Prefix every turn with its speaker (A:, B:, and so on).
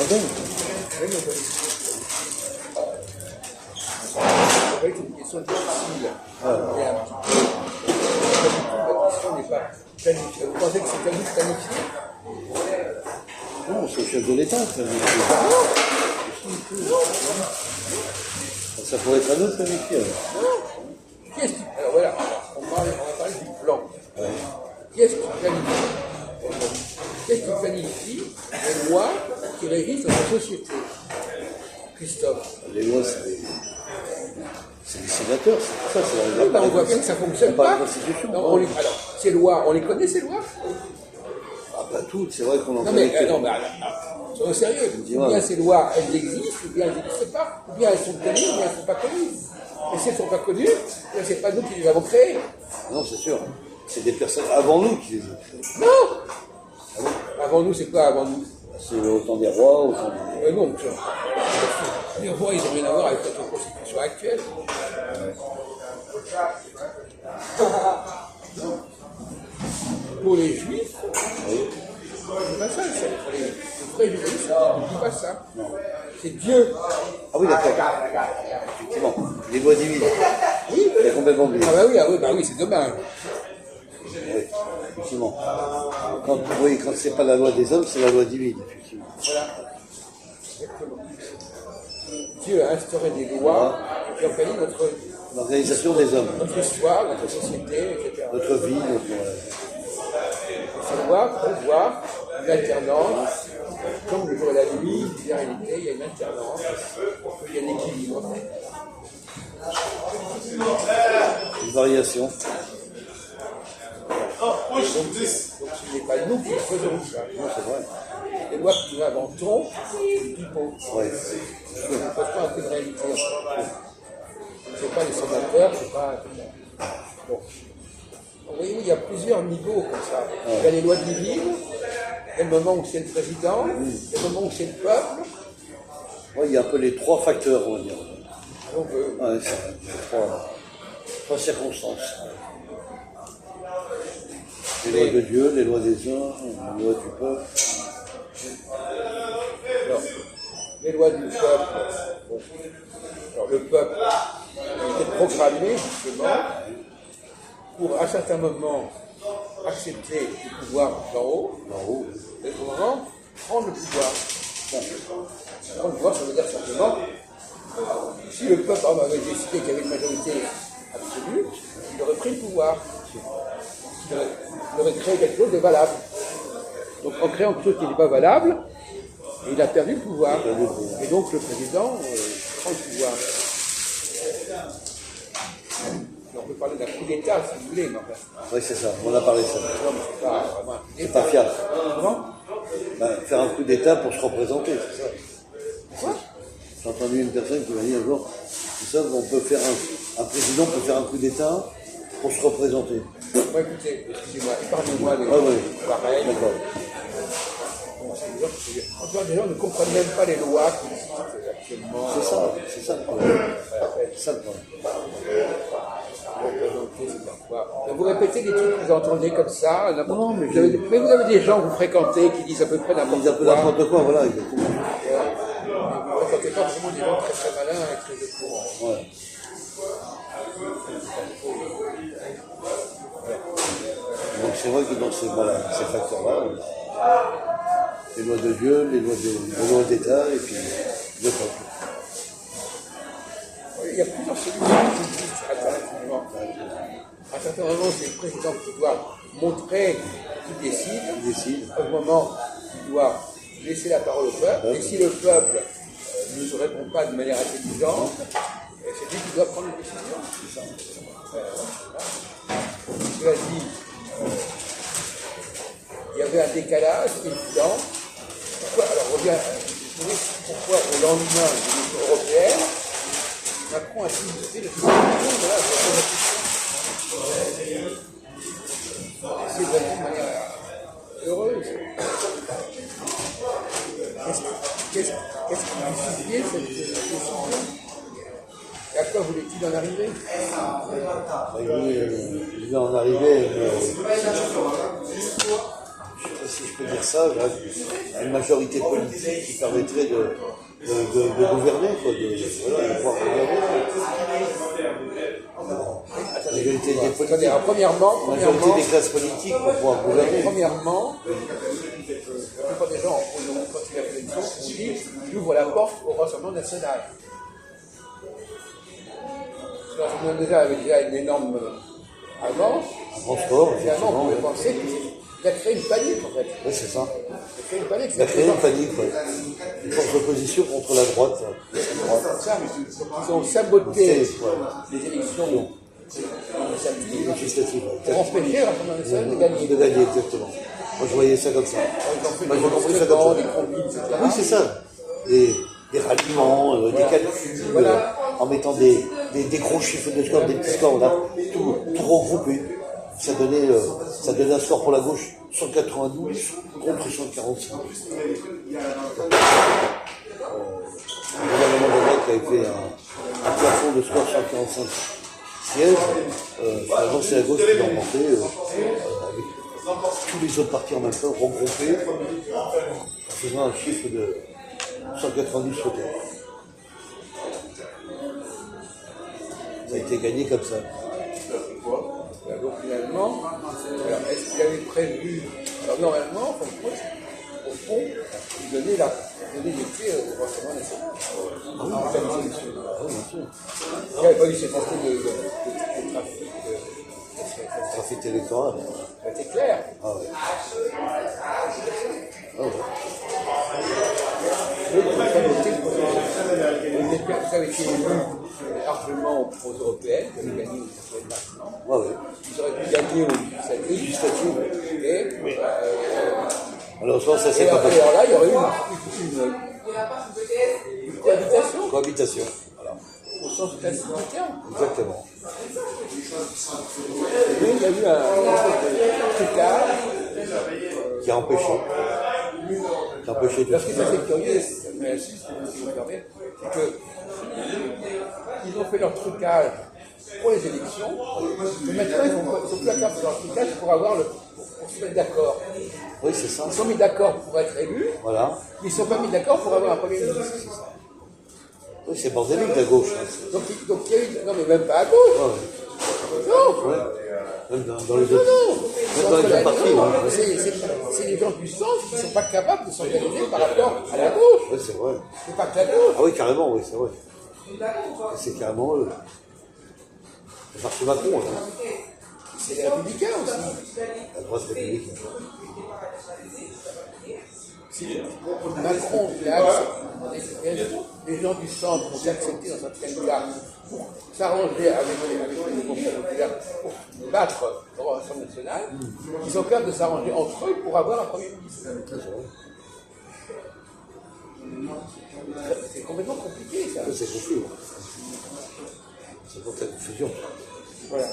A: bon?
B: Oui, mais c'est une question difficile. Et un petit peu. La question n'est pas planifiée. Vous pensez que c'est planifié?
A: Non, c'est le chef de l'État. Ça pourrait être un autre planifié.
B: Qu'est-ce qui... Alors voilà, on va parler du plan. Ouais. Qu'est-ce qui planifie? Qu'est-ce qui planifie les lois qui régissent notre société? Christophe.
A: Les lois, c'est les sénateurs, c'est tout ça.
B: Oui, ben on voit bien que ça ne fonctionne pas.
A: La Constitution.
B: Non, alors, ces lois, on les connaît, ces lois?
A: Ah, pas toutes, c'est vrai qu'on en
B: connaît.
A: Non,
B: mais soyons sérieux. Ou bien ces lois, elles existent, ou bien elles n'existent pas. Ou bien elles sont connues, ou bien elles ne sont pas connues. Et si elles ne sont pas connues, ce n'est pas nous qui les avons créées.
A: Non, c'est sûr. C'est des personnes avant nous qui les ont créées.
B: Non. Ah bon. Avant nous, c'est quoi avant nous?
A: C'est autant des rois, autant des...
B: non, les rois, ils n'ont rien à voir avec notre constitution actuelle. Pour les juifs, c'est pas ça. Pour les vrais juifs, c'est pas ça. Non. C'est Dieu.
A: Ah oui, d'accord. Effectivement. Les lois divines.
B: Oui.
A: C'est complètement oublié.
B: Ah bah oui, c'est dommage.
A: Oui, effectivement. Quand c'est pas la loi des hommes, c'est la loi divine, effectivement.
B: Voilà. Exactement. Dieu a instauré des lois qui organisent
A: l'organisation des hommes.
B: Notre histoire, notre société, etc.
A: Notre vie,
B: Ces lois prévoient une alternance. Comme le jour et la nuit, il y a réalité, il y a une alternance, il y a un équilibre.
A: Une variation.
B: Donc ce n'est pas nous qui faisons ça.
A: Non, c'est vrai.
B: Les lois que nous inventons, c'est du bon.
A: Ouais.
B: Ne pose pas un peu de réalité. C'est pas les sénateurs, c'est pas. Bon. Vous voyez, il y a plusieurs niveaux comme ça. Il y a les lois divines, il y a le moment où c'est le président, il y a le moment où c'est le peuple.
A: Oui, il y a un peu les trois facteurs, on va dire.
B: Donc,
A: c'est trois circonstances. Les lois de Dieu, les lois des uns, les lois du peuple.
B: Alors, les lois du peuple. Bon. Alors, le peuple a été programmé, justement, pour, à certains moments, accepter le pouvoir d'en haut, et au moment, prendre le pouvoir. Prendre le pouvoir, ça veut dire simplement, si le peuple avait décidé qu'il y avait une majorité absolue, il aurait pris le pouvoir. Il aurait créé quelque chose de valable. Donc en créant quelque chose qui n'est pas valable, il a perdu le pouvoir. Et donc le président prend le pouvoir. On peut parler d'un coup d'État si vous voulez, mais enfin.
A: Oui, c'est ça, on a parlé de ça.
B: Non, mais c'est pas vraiment.
A: C'est pas fiable.
B: Comment?
A: Faire un coup d'État pour se représenter, c'est ça.
B: Quoi?
A: J'ai entendu une personne qui m'a dit un jour, c'est ça, un président peut faire un coup d'État pour se représenter.
B: Bon, écoutez, excusez-moi, épargnez-moi les pareils.
A: D'accord.
B: Encore des gens ne comprennent même pas les lois qui existent actuellement.
A: C'est ça le problème. C'est ça le problème.
B: Vous répétez des trucs que vous entendez comme ça.
A: Non, mais
B: vous avez des gens que vous fréquentez qui disent à peu près n'importe quoi.
A: N'importe quoi, voilà, exactement.
B: Vous ne fréquentez pas vraiment des gens très très malins et très au courant.
A: Ouais. Donc c'est vrai que dans ces facteurs-là, les lois de Dieu, les lois d'État et puis le peuple.
B: Il y a plusieurs solutions qui existent alternativement. À certains moments, c'est le président qui doit montrer qu'il décide. À un moment, il doit laisser la parole au peuple. Et si le peuple ne se répond pas de manière intelligente, c'est lui qui doit prendre une décision. C'est ça. Cela dit, il y avait un décalage évident. Pourquoi au lendemain de l'Union européenne, Macron a décidé de faire c'est vraiment de manière heureuse. Qu'est-ce qui justifiait cette décision? Et à quoi voulait-il en arriver?
A: Il voulait en arriver. Je ne sais pas si je peux dire ça, là, une majorité politique qui permettrait de gouverner, quoi, de pouvoir gouverner. La majorité des politiques,
B: Attendez, premièrement,
A: la majorité des classes politiques pour pouvoir gouverner.
B: premièrement, la plupart des gens, quand il y a l'élection, on dit qu'il ouvre la porte au Rassemblement national. Le Rassemblement national avait déjà une énorme avance.
A: Un grand score,
B: Finalement, on
A: effectivement.
B: pouvait penser qu'il a créé une panique, en fait.
A: Oui, c'est ça.
B: Il a créé une panique.
A: Il a créé une panique, ouais. Une forte opposition contre la droite.
B: Ça, ils ont saboté
A: Ouais.
B: les élections
A: Législative.
B: pour empêcher le Rassemblement national de gagner.
A: De gagner, exactement. Moi, je voyais ça comme ça.
B: Ils ont fait
A: Moi,
B: des
A: j'ai compris ça comme ça.
B: des combines, etc.
A: Oui, c'est ça. Des ralliements, des calculs,
B: Voilà.
A: en mettant des gros chiffres de score, des petits scores, là, tout regroupé. Ça donnait un score pour la gauche 192 contre 145. Le gouvernement de droite avait fait un plafond de score 145 sièges. Finalement, c'est la gauche qui l'a remporté, avec tous les autres partis en même temps regroupés, en faisant un chiffre de 190 fauteuils. Ça a été gagné comme ça.
B: Donc finalement, alors, est-ce qu'il avait prévu, alors normalement, au fond, il donnait les clés au Rassemblement national. Il n'avait pas eu cet aspect de trafic.
A: Trafic électoral.
B: C'était clair.
A: Ah ouais. Ah ouais.
B: Vous avez été élu largement aux européennes, vous avez gagné aux européennes maintenant.
A: Ah ouais.
B: Ils auraient pu gagner aux législatives. Et
A: Malheureusement, ça s'est
B: et
A: pas passé.
B: alors là, il y aurait eu une cohabitation,
A: Cohabitation. Voilà.
B: au sens classique du terme.
A: Exactement.
B: Mais il y a eu un trucage.
A: Qui a empêché. Qui a empêché tout
B: Parce que
A: ça.
B: ça c'est curieux, mais ainsi, si vous me permettez, c'est que ils ont fait leur trucage pour les élections, mais maintenant ils sont plus capables de leur trucage pour se mettre d'accord.
A: Oui, c'est ça.
B: Ils sont mis d'accord pour être élus,
A: Voilà.
B: mais ils ne sont pas mis d'accord pour avoir un premier ministre.
A: Oui, c'est bordélique, la gauche. Hein.
B: Donc il y a eu, non mais même pas à gauche.
A: Ah ouais.
B: Non,
A: Ouais. Même dans les
B: non,
A: autres.
B: non.
A: Même dans les autres partis.
B: Non,
A: hein.
B: c'est les gens du centre qui ne sont pas capables de s'organiser par rapport à la gauche.
A: Oui, c'est vrai.
B: C'est pas que la gauche.
A: Ah oui, carrément, oui, c'est vrai. Et c'est carrément eux. C'est parti Macron, hein.
B: C'est les républicains aussi.
A: La droite républicaine.
B: Si Macron l'a accepté, les gens du centre ont accepté dans certains cas pour s'arranger avec les mouvements populaires pour battre le Rassemblement national, ils sont capables de s'arranger entre eux pour avoir un premier ministre. C'est complètement compliqué ça.
A: C'est confus. C'est pour la confusion.
B: Voilà.